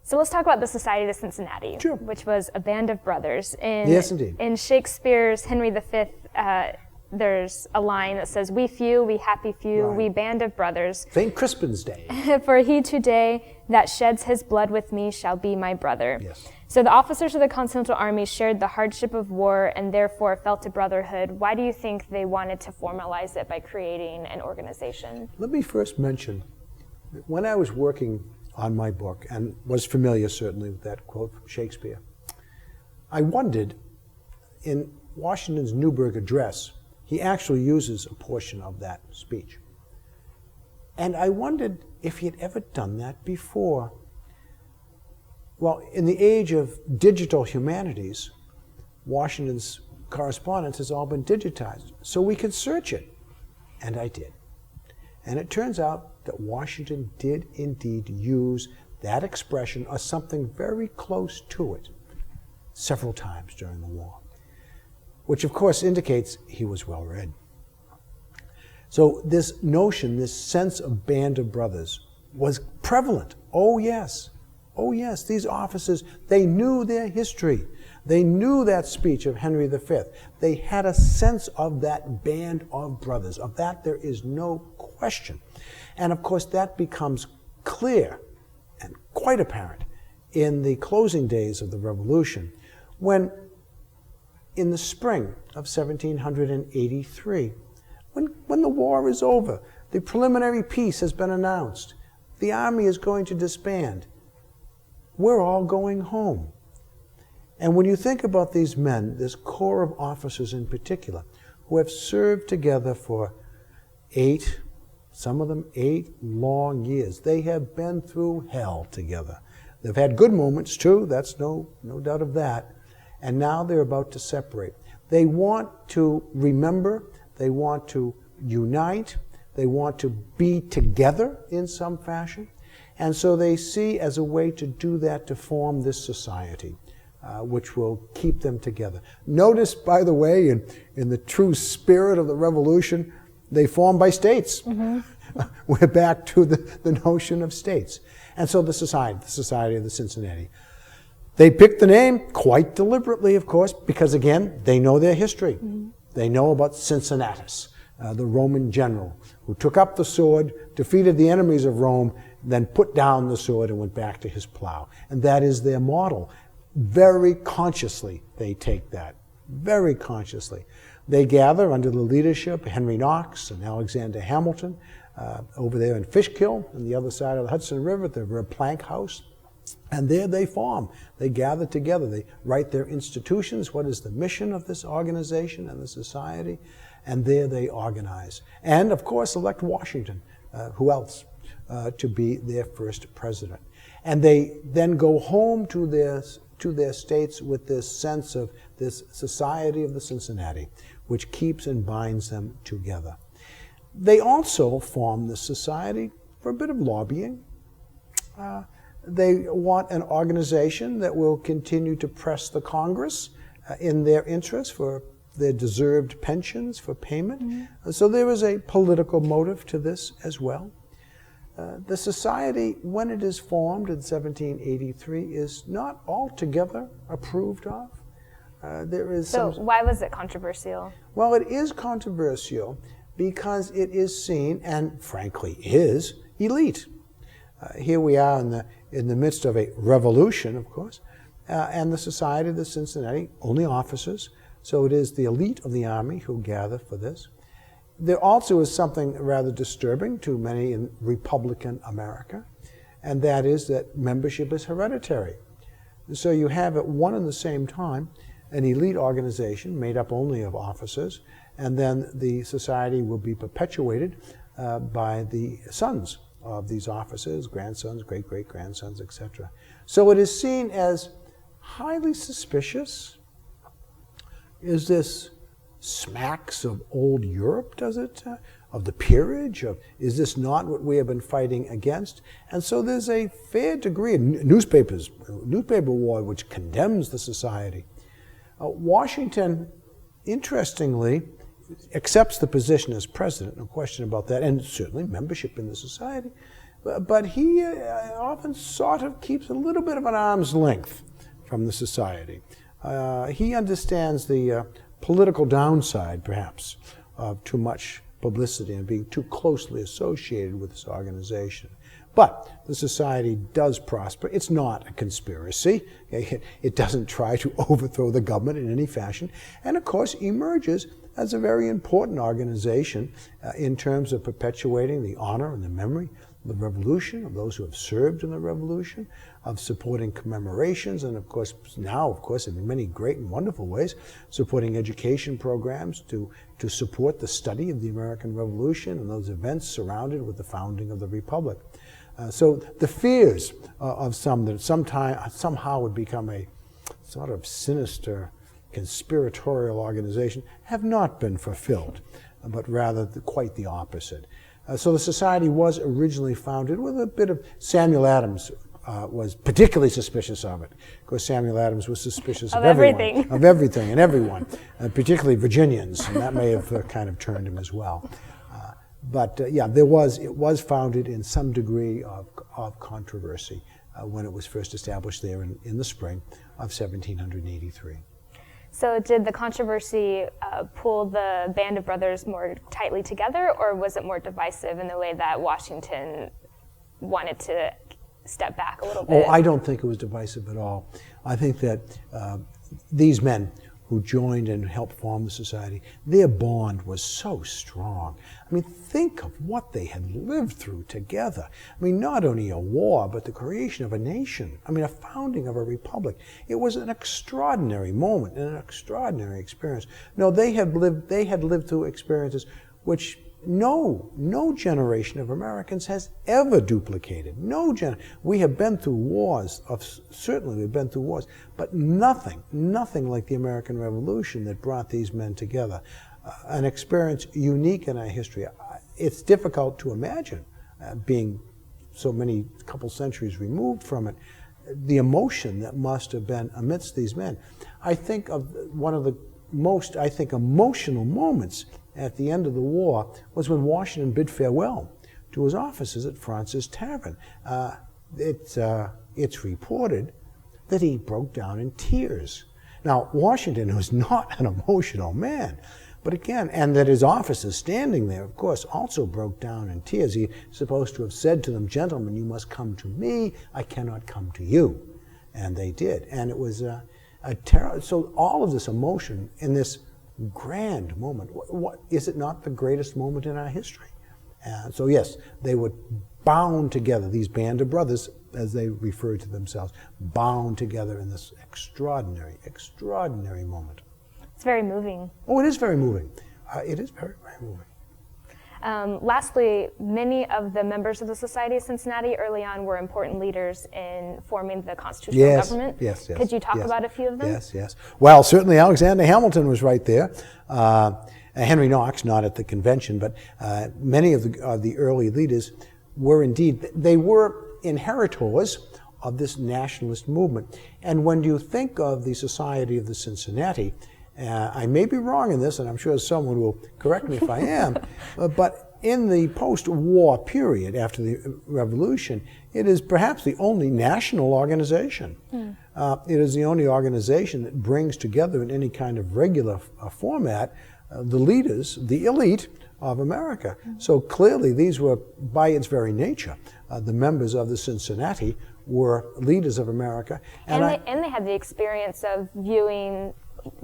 So let's talk about the Society of Cincinnati, Sure. which was a band of brothers. Yes, indeed. In Shakespeare's Henry V, there's a line that says, "We few, we happy few, Right. we band of brothers. St. Crispin's Day. For he today that sheds his blood with me shall be my brother." Yes. So the officers of the Continental Army shared the hardship of war and therefore felt a brotherhood. Why do you think they wanted to formalize it by creating an organization? Let me first mention, when I was working on my book, and was familiar certainly with that quote from Shakespeare, I wondered, in Washington's Newburgh Address, he actually uses a portion of that speech. And I wondered if he had ever done that before. Well, in the age of digital humanities, Washington's correspondence has all been digitized, so we could search it. And I did. And it turns out that Washington did indeed use that expression or something very close to it several times during the war, which of course indicates he was well read. So this notion, this sense of band of brothers was prevalent. Oh yes, these officers, they knew their history. They knew that speech of Henry V. They had a sense of that band of brothers. Of that there is no question. And of course that becomes clear and quite apparent in the closing days of the Revolution, when in the spring of 1783, when the war is over, the preliminary peace has been announced, the army is going to disband, we're all going home. And when you think about these men, this corps of officers in particular, who have served together for 8, some of them 8 long years, they have been through hell together. They've had good moments too, that's no doubt of that. And now they're about to separate. They want to remember, they want to unite, they want to be together in some fashion. And so they see as a way to do that to form this society, which will keep them together. Notice, by the way, in the true spirit of the Revolution, they form by states. Mm-hmm. We're back to the notion of states. And so the Society of the Cincinnati. They picked the name quite deliberately, of course, because again, they know their history. Mm-hmm. They know about Cincinnatus, the Roman general, who took up the sword, defeated the enemies of Rome, then put down the sword and went back to his plow. And that is their model. Very consciously, they take that. Very consciously. They gather under the leadership of Henry Knox and Alexander Hamilton over there in Fishkill, on the other side of the Hudson River, at the Verplank House. And there they form. They gather together. They write their institutions. What is the mission of this organization and the society? And there they organize. And, of course, elect Washington, who else, to be their first president. And they then go home to their states with this sense of this Society of the Cincinnati, which keeps and binds them together. They also form the society for a bit of lobbying. They want an organization that will continue to press the Congress in their interest for their deserved pensions for payment. Mm-hmm. So there is a political motive to this as well. The society, when it is formed in 1783, is not altogether approved of. So why was it controversial? Well, it is controversial because it is seen, and frankly is, elite. Here we are in the midst of a revolution, of course, and the Society of the Cincinnati, only officers, so it is the elite of the army who gather for this. There also is something rather disturbing to many in Republican America, and that is that membership is hereditary. So you have at one and the same time an elite organization made up only of officers, and then the society will be perpetuated by the sons of these officers, grandsons, great-great-grandsons, etc. So it is seen as highly suspicious. Is this smacks of old Europe, does it? Of the peerage? Is this not what we have been fighting against? And so there's a fair degree of newspaper war which condemns the society. Washington, interestingly, accepts the position as president, no question about that, and certainly membership in the society. but he often sort of keeps a little bit of an arm's length from the society. He understands the political downside, perhaps, of too much publicity and being too closely associated with this organization. But the society does prosper. It's not a conspiracy. It doesn't try to overthrow the government in any fashion. And of course, emerges as a very important organization in terms of perpetuating the honor and the memory of the revolution, of those who have served in the revolution, of supporting commemorations, and of course, now, of course, in many great and wonderful ways, supporting education programs to support the study of the American Revolution and those events surrounded with the founding of the Republic. So the fears of some that somehow would become a sort of sinister, conspiratorial organization have not been fulfilled, but rather quite the opposite. So the society was originally founded with a bit of Samuel Adams was particularly suspicious of it. Of course, Samuel Adams was suspicious of everything. Of everything and everyone, particularly Virginians, and that may have kind of turned him as well. But yeah, it was founded in some degree of controversy when it was first established there in the spring of 1783. So did the controversy pull the band of brothers more tightly together, or was it more divisive in the way that Washington wanted to step back a little bit? Oh, I don't think it was divisive at all. I think that these men who joined and helped form the society, their bond was so strong. I mean, think of what they had lived through together. I mean, not only a war, but the creation of a nation. I mean, a founding of a republic. It was an extraordinary moment and an extraordinary experience. No, they had lived through experiences which no generation of Americans has ever duplicated. We have been through wars, certainly we've been through wars, but nothing like the American Revolution that brought these men together. An experience unique in our history. It's difficult to imagine, being so many couple centuries removed from it, the emotion that must have been amidst these men. I think of one of the most, emotional moments at the end of the war was when Washington bid farewell to his officers at Fraunces Tavern. It's reported that he broke down in tears. Now, Washington was not an emotional man, but again, and that his officers standing there, of course, also broke down in tears. He's supposed to have said to them, "Gentlemen, you must come to me, I cannot come to you." And they did. And it was a terror. So all of this emotion in this grand moment. What is it not the greatest moment in our history? So yes, they were bound together, these band of brothers, as they referred to themselves, bound together in this extraordinary moment. It's very moving. Oh, it is very moving. It is very, very moving. Lastly, many of the members of the Society of Cincinnati early on were important leaders in forming the constitutional government. Yes. Could you talk about a few of them? Yes. Well, certainly Alexander Hamilton was right there. Henry Knox, not at the convention, but many of the early leaders were indeed, they were inheritors of this nationalist movement. And when you think of the Society of the Cincinnati, I may be wrong in this, and I'm sure someone will correct me if I am, but in the post-war period after the Revolution, it is perhaps the only national organization. It is the only organization that brings together in any kind of regular format the leaders, the elite of America. So clearly these were, by its very nature, the members of the Cincinnati were leaders of America. And they had the experience of viewing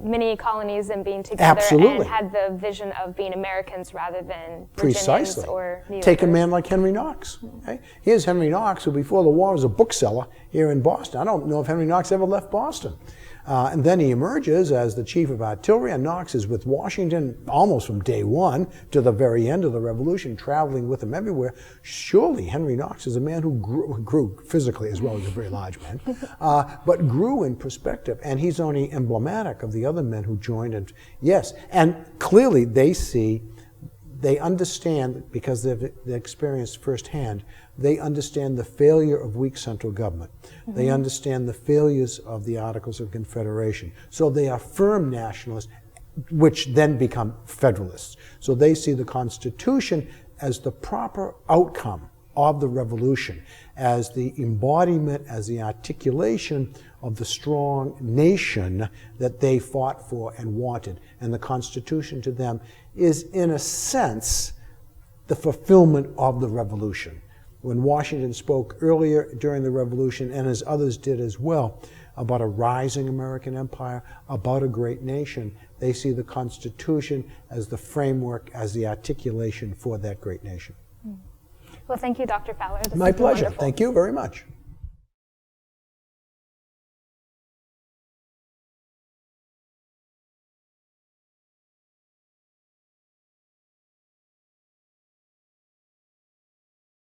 many colonies and being together. Absolutely. And had the vision of being Americans rather than Precisely. Virginians or New Yorkers. Take a man like Henry Knox. Okay? Here's Henry Knox, who before the war was a bookseller here in Boston. I don't know if Henry Knox ever left Boston. And then he emerges as the chief of artillery, and Knox is with Washington almost from day one to the very end of the Revolution, traveling with him everywhere. Surely Henry Knox is a man who grew physically as well as a very large man, but grew in perspective, and he's only emblematic of the other men who joined. And yes, and clearly they understand, because they've experienced firsthand, they understand the failure of weak central government. Mm-hmm. They understand the failures of the Articles of Confederation. So they are firm nationalists, which then become federalists. So they see the Constitution as the proper outcome of the Revolution, as the embodiment, as the articulation of the strong nation that they fought for and wanted. And the Constitution to them is, in a sense, the fulfillment of the Revolution. When Washington spoke earlier during the Revolution, and as others did as well, about a rising American empire, about a great nation, they see the Constitution as the framework, as the articulation for that great nation. Well, thank you, Dr. Fowler. This My has been pleasure. wonderful. Thank you very much.